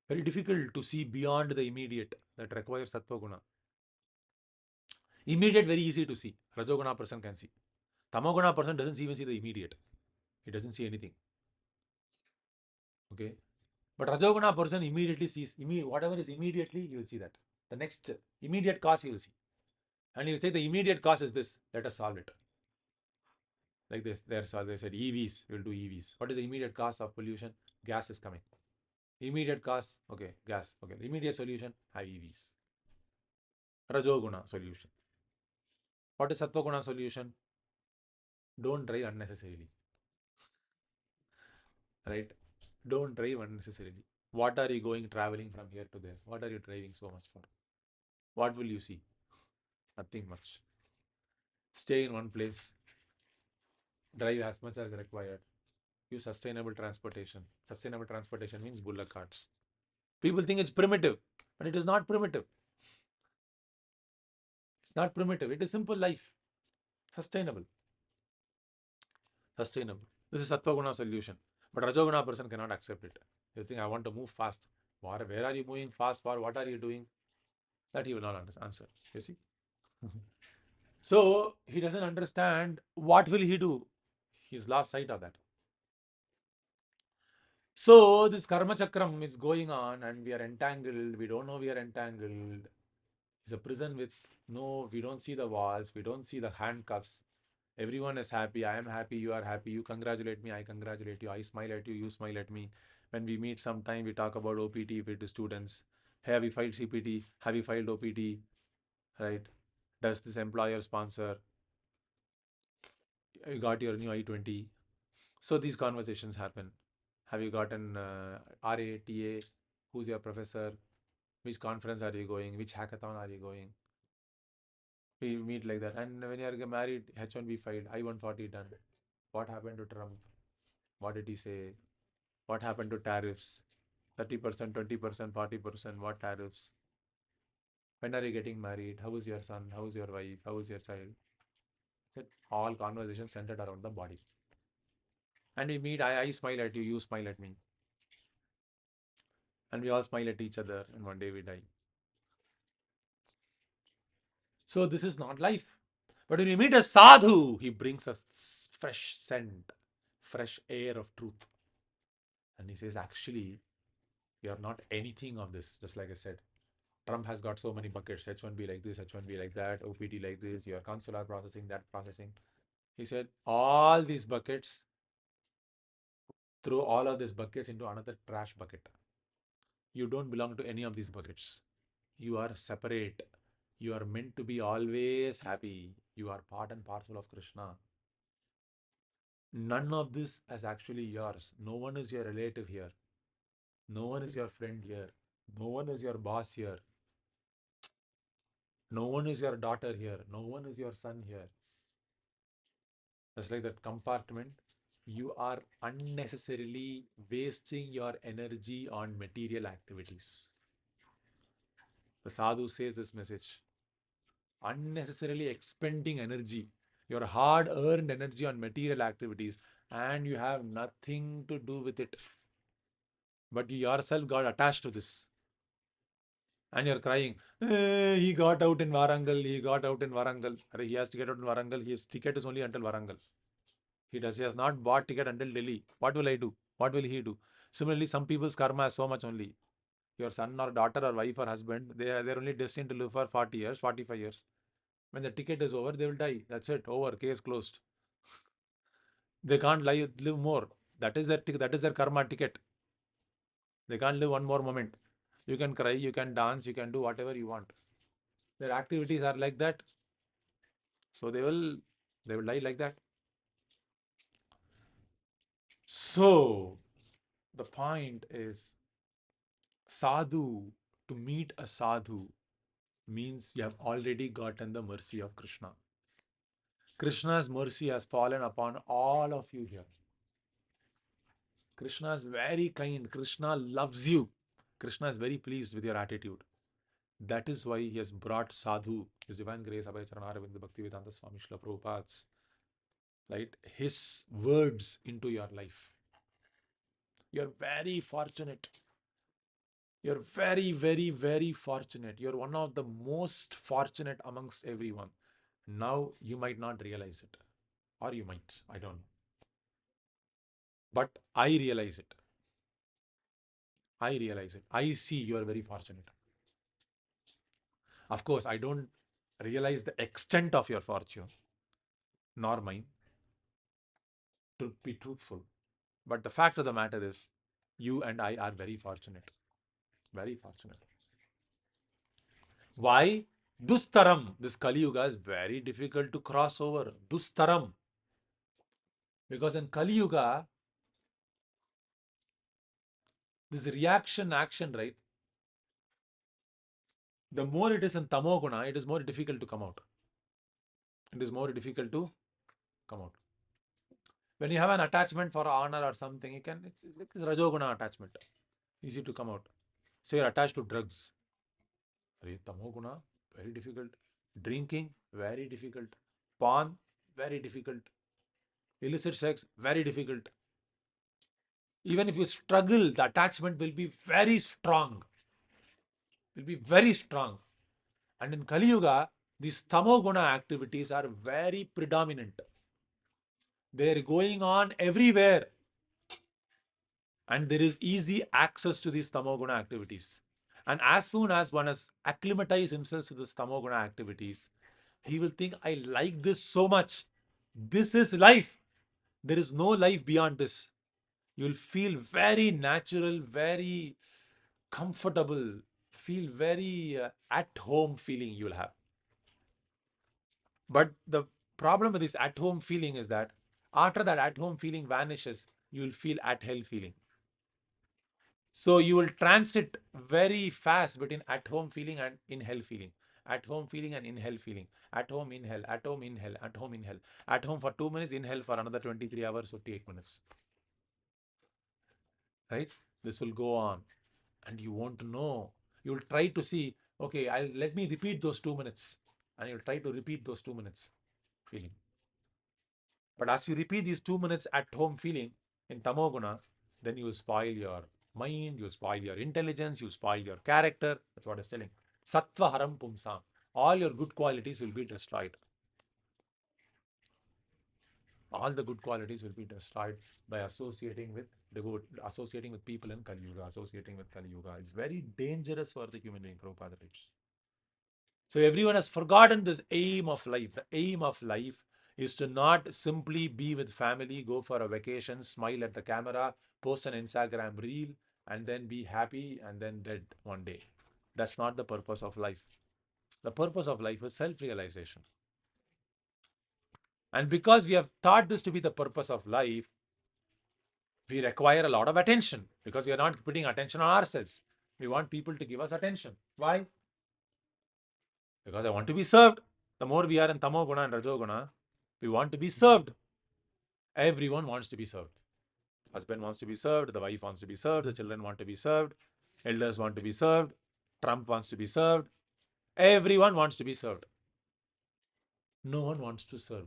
Very difficult to see beyond the immediate. That requires sattva guna. Immediate, very easy to see. Rajoguna person can see. Tamoguna person doesn't even see the immediate. He doesn't see anything. Okay? But Rajoguna person immediately sees, whatever is immediately, he will see that. The next immediate cause he will see. And he will say the immediate cause is this. Let us solve it. Like this, they said EVs, we'll do EVs. What is the immediate cause of pollution? Gas is coming. Immediate cause, okay, gas. Okay, immediate solution, have EVs. Rajoguna solution. What is Sattva-guna solution? Don't drive unnecessarily. Right? Don't drive unnecessarily. What are you traveling from here to there? What are you driving so much for? What will you see? Nothing much. Stay in one place. Drive as much as required. Use sustainable transportation. Sustainable transportation means bullock carts. People think it's primitive, but it is not primitive. It's not primitive. It is simple life. Sustainable. Sustainable. This is Sattva-guna solution. But Rajoguna person cannot accept it. You think, I want to move fast. Where are you moving fast for? What are you doing? That he will not answer. You see? So, he doesn't understand what will he do. He's lost sight of that. So, this Karma Chakram is going on and we are entangled. We don't know we are entangled. It's a prison with we don't see the walls. We don't see the handcuffs. Everyone is happy. I am happy. You are happy. You congratulate me. I congratulate you. I smile at you. You smile at me. When we meet sometime, we talk about OPT with the students. Hey, have you filed CPT? Have you filed OPT? Right? Does this employer sponsor? You got your new I-20. So these conversations happen. Have you gotten RATA? Who's your professor? Which conference are you going? Which hackathon are you going? We meet like that. And when you are married, H1B filed, I-140 done. What happened to Trump? What did he say? What happened to tariffs? 30%, 20%, 40%, what tariffs? When are you getting married? How is your son? How is your wife? How is your child? It's all conversations centered around the body. And we meet, I smile at you, you smile at me. And we all smile at each other, and one day we die. So this is not life. But when you meet a sadhu, he brings us fresh scent, fresh air of truth. And he says, actually, we are not anything of this, just like I said. Trump has got so many buckets, H1B like this, H1B like that, OPT like this, your consular processing, that processing. He said, all these buckets, throw all of these buckets into another trash bucket. You don't belong to any of these buckets. You are separate. You are meant to be always happy. You are part and parcel of Krishna. None of this is actually yours. No one is your relative here. No one is your friend here. No one is your boss here. No one is your daughter here. No one is your son here. Just like that compartment, you are unnecessarily wasting your energy on material activities. The sadhu says this message. Unnecessarily expending energy, your hard-earned energy on material activities, and you have nothing to do with it. But you yourself got attached to this. And you're crying, he got out in Warangal, he got out in Warangal. He has to get out in Warangal, his ticket is only until Warangal. He has not bought ticket until Delhi. What will I do? What will he do? Similarly, some people's karma is so much only. Your son or daughter or wife or husband, they're only destined to live for 40 years, 45 years. When the ticket is over, they will die. That's it. Over. Case closed. They can't live more. That is their karma ticket. They can't live one more moment. You can cry, you can dance, you can do whatever you want. Their activities are like that. So they will die like that. So the point is, sadhu, to meet a sadhu means you have already gotten the mercy of Krishna. Krishna's mercy has fallen upon all of you here. Krishna is very kind. Krishna loves you. Krishna is very pleased with your attitude. That is why he has brought sadhu, His Divine Grace, Abhay Charanaravinda Bhakti Vedanta Swami Srila Prabhupada's, right, his words into your life. You're very fortunate. You're very, very, very fortunate. You're one of the most fortunate amongst everyone. Now you might not realize it. Or you might. I don't know. But I realize it. I realize it. I see you're very fortunate. Of course, I don't realize the extent of your fortune, nor mine, to be truthful. But the fact of the matter is, you and I are very fortunate. Very fortunate. Why? Dustaram. This Kali Yuga is very difficult to cross over. Dustaram. Because in Kali Yuga, this reaction action, right? The more it is in Tamoguna, it is more difficult to come out. It is more difficult to come out. When you have an attachment for honor or something, it's Rajoguna attachment. Easy to come out. Say you're attached to drugs. Tamoguna, very difficult. Drinking, very difficult. Porn, very difficult. Illicit sex, very difficult. Even if you struggle, the attachment will be very strong. Will be very strong. And in Kali Yuga, these Tamoguna activities are very predominant. They're going on everywhere. And there is easy access to these Tamoguna activities. And as soon as one has acclimatized himself to these Tamoguna activities, he will think, I like this so much. This is life. There is no life beyond this. You'll feel very natural, very comfortable, feel very at home feeling you'll have. But the problem with this at home feeling is that after that at home feeling vanishes, you will feel at hell feeling. So you will transit very fast between at home feeling and in hell feeling. At home feeling and in hell feeling. At home, inhale, at home, inhale, at home, inhale. At home for 2 minutes, inhale for another 23 hours, 58 minutes. Right? This will go on. And you won't know. You will try to see, okay, let me repeat those 2 minutes. And you'll try to repeat those 2 minutes feeling. But as you repeat these 2 minutes at home feeling in Tamoguna, then you will spoil your mind, you spoil your intelligence, you spoil your character. That's what it's telling. Sattva haram pumsam. All your good qualities will be destroyed. All the good qualities will be destroyed by associating with associating with people in Kali Yuga, associating with Kali Yuga. It's very dangerous for the human being, Prabhupada writes. So everyone has forgotten this aim of life. The aim of life is to not simply be with family, go for a vacation, smile at the camera, post an Instagram reel, and then be happy and then dead one day. That's not the purpose of life. The purpose of life is self-realization. And because we have thought this to be the purpose of life, we require a lot of attention because we are not putting attention on ourselves. We want people to give us attention. Why? Because I want to be served. The more we are in Tamoguna and Rajoguna, we want to be served. Everyone wants to be served. Husband wants to be served, the wife wants to be served, the children want to be served, elders want to be served, Trump wants to be served. Everyone wants to be served. No one wants to serve.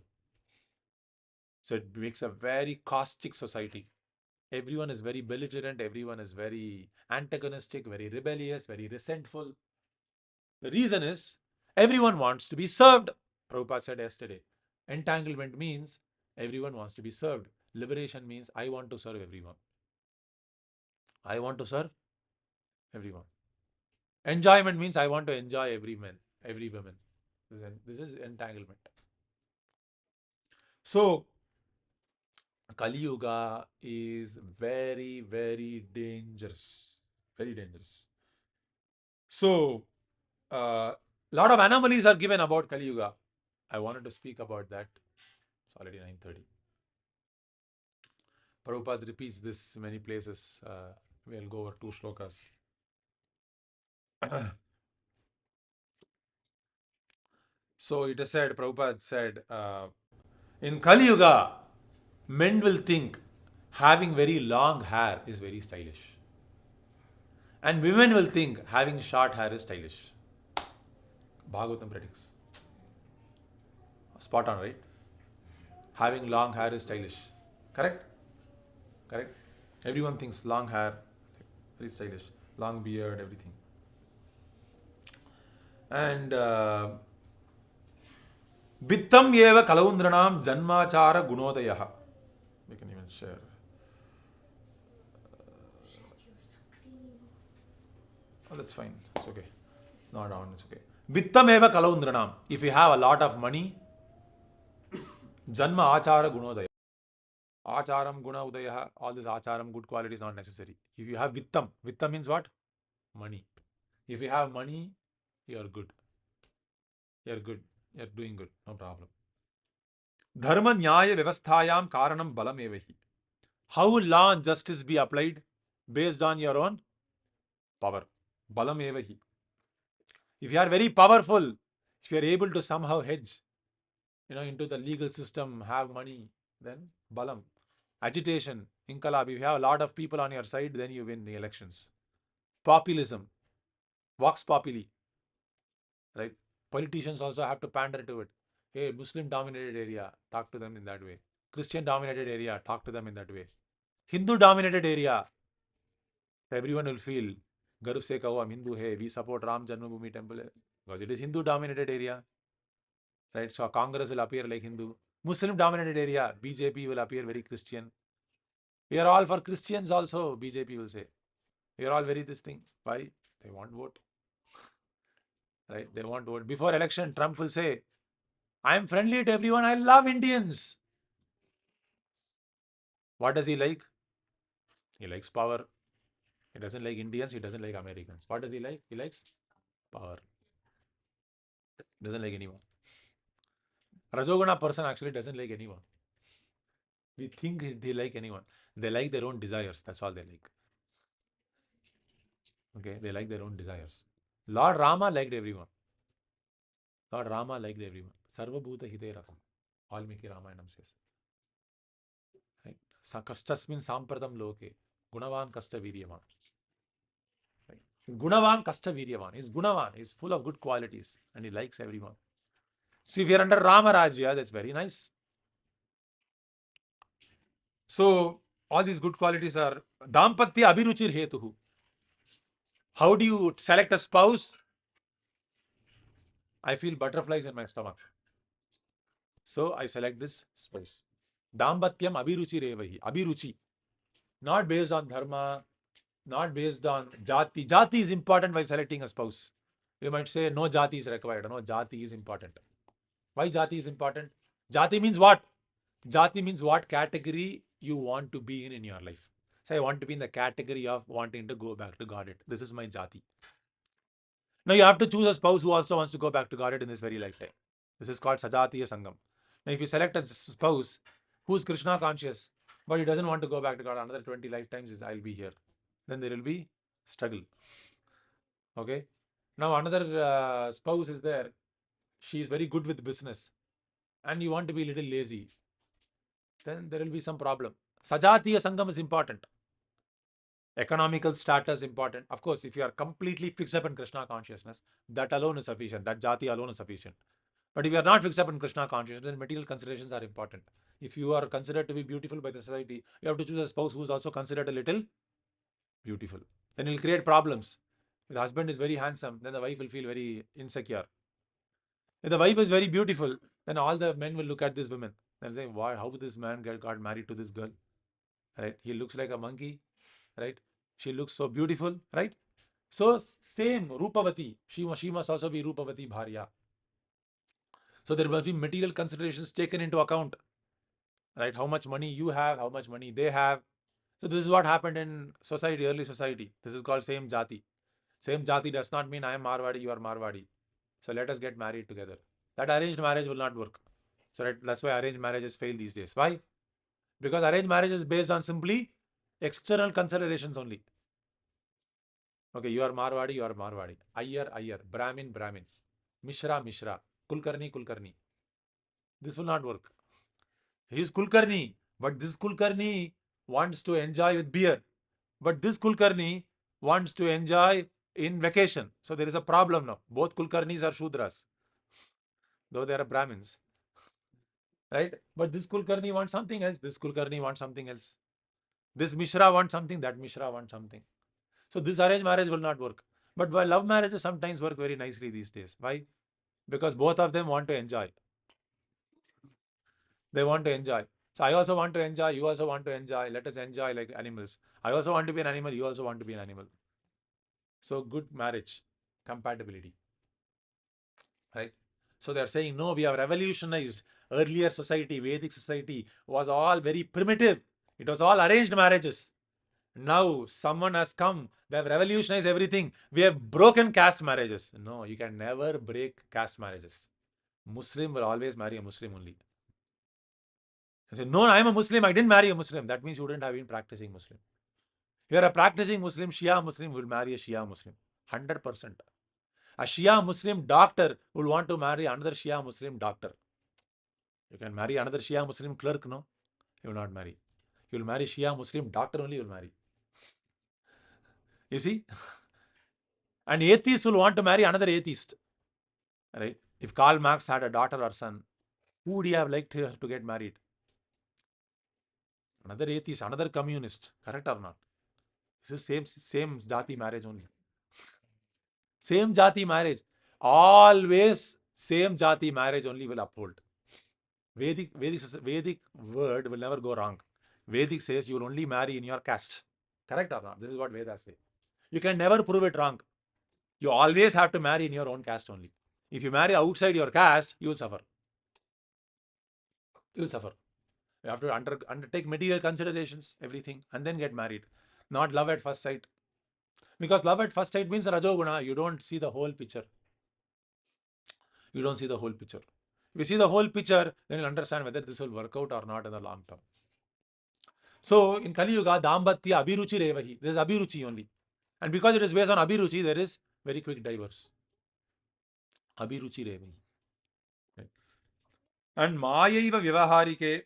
So it makes a very caustic society. Everyone is very belligerent, everyone is very antagonistic, very rebellious, very resentful. The reason is everyone wants to be served. Prabhupada said yesterday, entanglement means everyone wants to be served. Liberation means I want to serve everyone. I want to serve everyone. Enjoyment means I want to enjoy every man, every woman. This is entanglement. So Kali Yuga is very, very dangerous. Very dangerous. So, lot of anomalies are given about Kali Yuga. I wanted to speak about that. It's already 9:30. Prabhupada repeats this many places. We'll go over 2 shlokas. So it is said, Prabhupada said, in Kali Yuga, men will think having very long hair is very stylish. And women will think having short hair is stylish. Bhagavatam predicts. Spot on, right? Having long hair is stylish. Correct? Correct? Everyone thinks long hair, very stylish. Long beard, everything. And Vittam eva kalaundranam janmachara gunodayah. We can even share. Oh, that's fine. It's okay. It's not on. It's okay. Vittam eva kalaundranam. If you have a lot of money, janma achara gunodaya. Acharam guna udaya. All this acharam, good quality is not necessary. If you have vittam, vittam means what? Money. If you have money, you are good. You are good. You are doing good. No problem. Dharma nyaya vyavasthayam karanam balam evahi. How will law and justice be applied? Based on your own power. Balam evahi. If you are very powerful, if you are able to somehow hedge, into the legal system, have money, then balam. Agitation, inkalab. If you have a lot of people on your side, then you win the elections. Populism, vox populi, right? Politicians also have to pander to it. Hey, Muslim-dominated area, talk to them in that way. Christian-dominated area, talk to them in that way. Hindu-dominated area, everyone will feel, Garv se kaho, I'm Hindu, hey, we support Ram Janmabhoomi temple, because it is Hindu-dominated area, right? So Congress will appear like Hindu. Muslim-dominated area, BJP will appear very Christian. We are all for Christians also, BJP will say. We are all very this thing. Why? They want vote. Right? They want vote. Before election, Trump will say, I am friendly to everyone. I love Indians. What does he like? He likes power. He doesn't like Indians. He doesn't like Americans. What does he like? He likes power. He doesn't like anyone. Rajoguna person actually doesn't like anyone. We think they like anyone. They like their own desires. That's all they like. Okay? They like their own desires. Lord Rama liked everyone. Lord Rama liked everyone. Sarva Bhuta Hide Rakam. Valmiki Ramayanam says. Right? Kastasmin Sampradam Loke. Gunavan Kasta Viryavan. Right? Gunavan Kasta Viryavan. He's Gunavan. He's full of good qualities. And he likes everyone. See, we are under Rama Rajya. That's very nice. So, all these good qualities are Dampatya Abhiruchir Hetuhu. How do you select a spouse? I feel butterflies in my stomach. So, I select this spouse. Dambatyam Abhiruchi Revahi. Abhiruchi. Not based on dharma, not based on jati. Jati is important while selecting a spouse. You might say no jati is required. No, jati is important. Why jati is important? Jati means what? Jati means what category you want to be in your life. Say, I want to be in the category of wanting to go back to Godhead. This is my jati. Now you have to choose a spouse who also wants to go back to Godhead in this very lifetime. This is called Sajatiya Sangam. Now if you select a spouse who's Krishna conscious, but he doesn't want to go back to God, another 20 lifetimes I'll be here. Then there will be struggle. Okay. Now another spouse is there. She is very good with business. And you want to be a little lazy. Then there will be some problem. Sajatiya Sangam is important. Economical status important. Of course, if you are completely fixed up in Krishna consciousness, that alone is sufficient. That jati alone is sufficient. But if you are not fixed up in Krishna consciousness, then material considerations are important. If you are considered to be beautiful by the society, you have to choose a spouse who is also considered a little beautiful. Then it will create problems. If the husband is very handsome, then the wife will feel very insecure. If the wife is very beautiful, then all the men will look at this woman. They'll say, why, how this man got married to this girl? Right? He looks like a monkey. Right? She looks so beautiful. Right? So same, Rupavati. She must also be Rupavati Bharya. So there must be material considerations taken into account. right? How much money you have, how much money they have. So this is what happened in society, early society. This is called same jati. Same jati does not mean I am Marwadi, you are Marwadi. So let us get married together. That arranged marriage will not work. So that's why arranged marriages fail these days. Why? Because arranged marriage is based on simply external considerations only. Okay, you are Marwadi, you are Marwadi. Iyer, Iyer. Brahmin, Brahmin. Mishra, Mishra. Kulkarni, Kulkarni. This will not work. He is Kulkarni, but this Kulkarni wants to enjoy with beer. But this Kulkarni wants to enjoy in vacation. So there is a problem now. Both Kulkarnis are Shudras, though they are Brahmins. Right? But this Kulkarni wants something else. This Kulkarni wants something else. This Mishra wants something. That Mishra wants something. So this arranged marriage will not work. But while love marriages sometimes work very nicely these days. Why? Because both of them want to enjoy. They want to enjoy. So I also want to enjoy. You also want to enjoy. Let us enjoy like animals. I also want to be an animal. You also want to be an animal. So good marriage, compatibility. Right? So they are saying, no, we have revolutionized. Earlier society, Vedic society was all very primitive. It was all arranged marriages. Now someone has come. They have revolutionized everything. We have broken caste marriages. No, you can never break caste marriages. Muslim will always marry a Muslim only. I say, no, I am a Muslim. I didn't marry a Muslim. That means you wouldn't have been practicing Muslim. If you are a practicing Muslim, Shia Muslim will marry a Shia Muslim. 100%. A Shia Muslim doctor will want to marry another Shia Muslim doctor. You can marry another Shia Muslim clerk, no? You will not marry. You will marry Shia Muslim doctor only, you will marry. You see? An atheist will want to marry another atheist. Right? If Karl Marx had a daughter or son, who would he have liked her to get married? Another atheist, another communist. Correct or not? This is same jati marriage only. Same jati marriage. Always same jati marriage only will uphold. Vedic word will never go wrong. Vedic says you will only marry in your caste. Correct or not? This is what Vedas say. You can never prove it wrong. You always have to marry in your own caste only. If you marry outside your caste, you will suffer. You will suffer. You have to undertake material considerations, everything, and then get married. Not love at first sight. Because love at first sight means Rajoguna. You don't see the whole picture. You don't see the whole picture. If you see the whole picture, then you'll understand whether this will work out or not in the long term. So in Kali Yuga, Dambatya Abhiruchi Revahi. This is Abhiruchi only. And because it is based on Abhiruchi, there is very quick divorce. Abhiruchi Revahi. Right. And Mayaiva Vyavarike.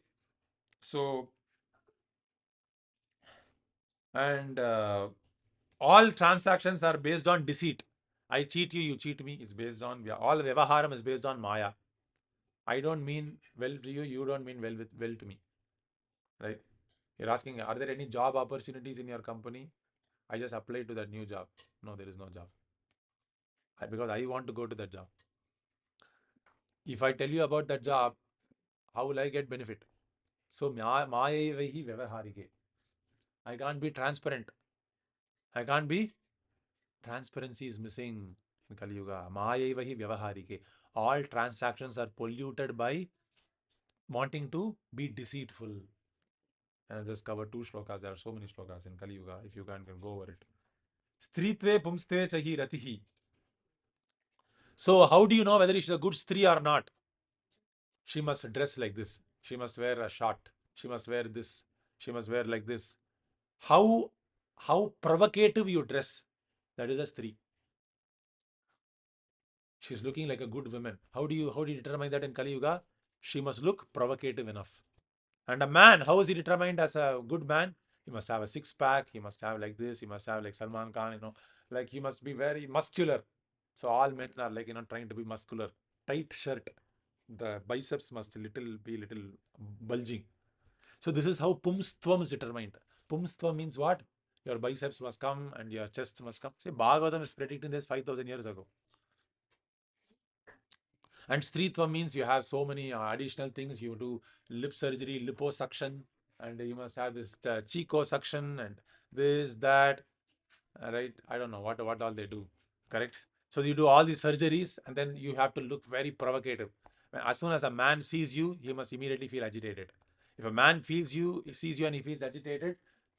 So, and all transactions are based on deceit. I cheat you, you cheat me. It's based on, all Vyavaharam is based on Maya. I don't mean well to you, you don't mean well to me. Right? You're asking, are there any job opportunities in your company? I just applied to that new job. No, there is no job. Because I want to go to that job. If I tell you about that job, how will I get benefit? So, Mayaivahi Vyavaharike. I can't be transparent. I can't be. Transparency is missing in Kali Yuga. Mayaivahi Vyavaharike. All transactions are polluted by wanting to be deceitful. And I just covered 2 shlokas. There are so many shlokas in Kali Yuga. If you can go over it. Stritve pumste chahi ratihi. So how do you know whether she's a good stri or not? She must dress like this. She must wear a short. She must wear this. She must wear like this. How provocative you dress, that is a stri. She's looking like a good woman. How do you determine that in Kali Yuga? She must look provocative enough. And a man, how is he determined as a good man? He must have a 6-pack. He must have like this. He must have like Salman Khan, like he must be very muscular. So all men are like, trying to be muscular. Tight shirt. The biceps must be little bulging. So this is how pumstvam is determined. Pumstvam means what? Your biceps must come and your chest must come. See, Bhagavatam is predicting this 5,000 years ago. And Stritvam means you have so many additional things. You do lip surgery, liposuction, and you must have this chicosuction and this, that, right? I don't know what all they do, correct? So you do all these surgeries and then you have to look very provocative. As soon as a man sees you, he must immediately feel agitated. If a man feels you, he sees you and he feels agitated,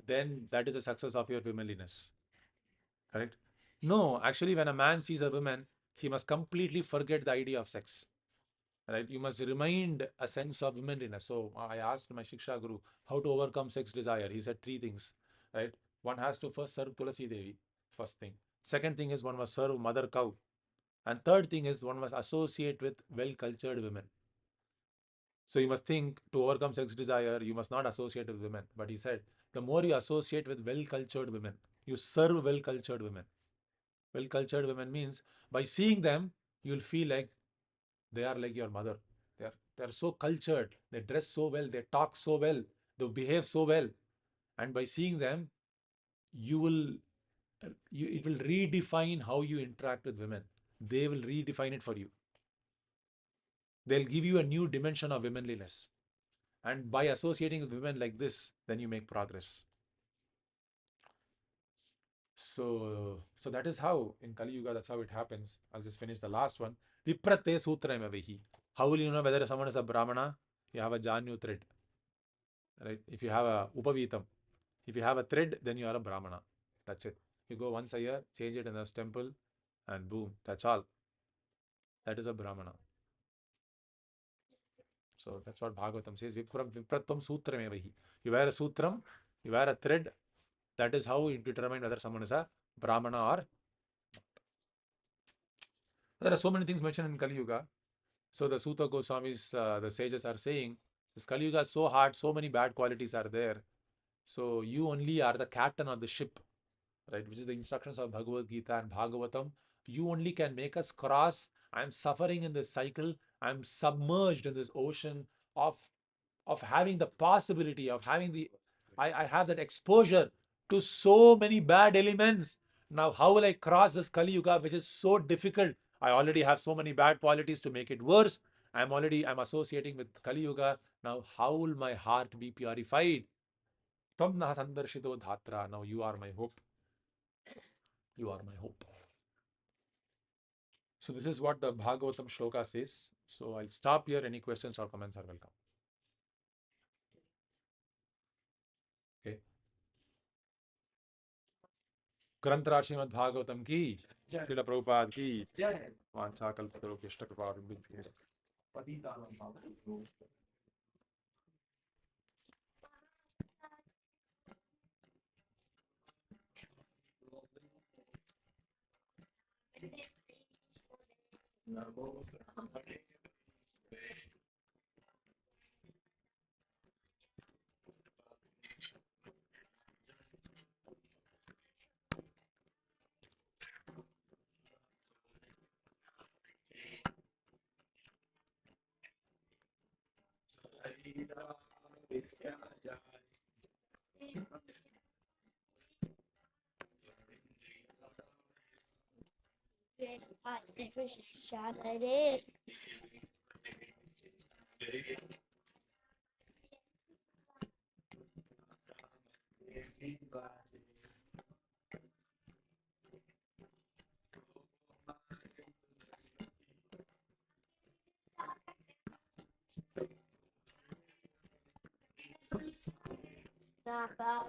then that is a success of your womanliness. Correct? No, actually, when a man sees a woman, he must completely forget the idea of sex. Right? You must remind a sense of womanliness. So I asked my Shiksha Guru how to overcome sex desire. He said three things. Right? One has to first serve Tulasi Devi, first thing. Second thing is one must serve mother cow. And third thing is one must associate with well-cultured women. So you must think to overcome sex desire, you must not associate with women. But he said, the more you associate with well-cultured women, you serve well-cultured women. Well-cultured women means by seeing them, you'll feel like they are like your mother. They are so cultured. They dress so well. They talk so well. They behave so well. And by seeing them, it will redefine how you interact with women. They will redefine it for you. They'll give you a new dimension of womanliness. And by associating with women like this, then you make progress. So that is how in Kali Yuga, that's how it happens. I'll just finish the last one. Viprate sutramavehi. How will you know whether someone is a Brahmana? You have a Janyu thread. Right? If you have a Upavitam, if you have a thread, then you are a Brahmana. That's it. You go once a year, change it in a temple, and boom, that's all. That is a Brahmana. So that's what Bhagavatam says. Vipratam sutramevahi. You wear a sutram, you wear a thread. That is how you determine whether someone is a Brahmana or. There are so many things mentioned in Kali Yuga. So the Suta Goswamis, the sages are saying, this Kali Yuga is so hard, so many bad qualities are there. So you only are the captain of the ship, right? Which is the instructions of Bhagavad Gita and Bhagavatam. You only can make us cross. I'm suffering in this cycle. I'm submerged in this ocean of having the possibility of having I have that exposure to so many bad elements. Now, how will I cross this Kali Yuga, which is so difficult? I already have so many bad qualities to make it worse. I'm associating with Kali Yuga. Now, how will my heart be purified? Tvam na sandarshito dhatra. Now you are my hope. You are my hope. So this is what the Bhagavatam shloka says. So I'll stop here. Any questions or comments are welcome. Okay. ग्रंथराज Shrimad Bhagavatam की श्रील प्रभुपाद की वांछा कल्पतरुभ्यश्च कृपा पतितानां पावनेभ्यो नमो Napa.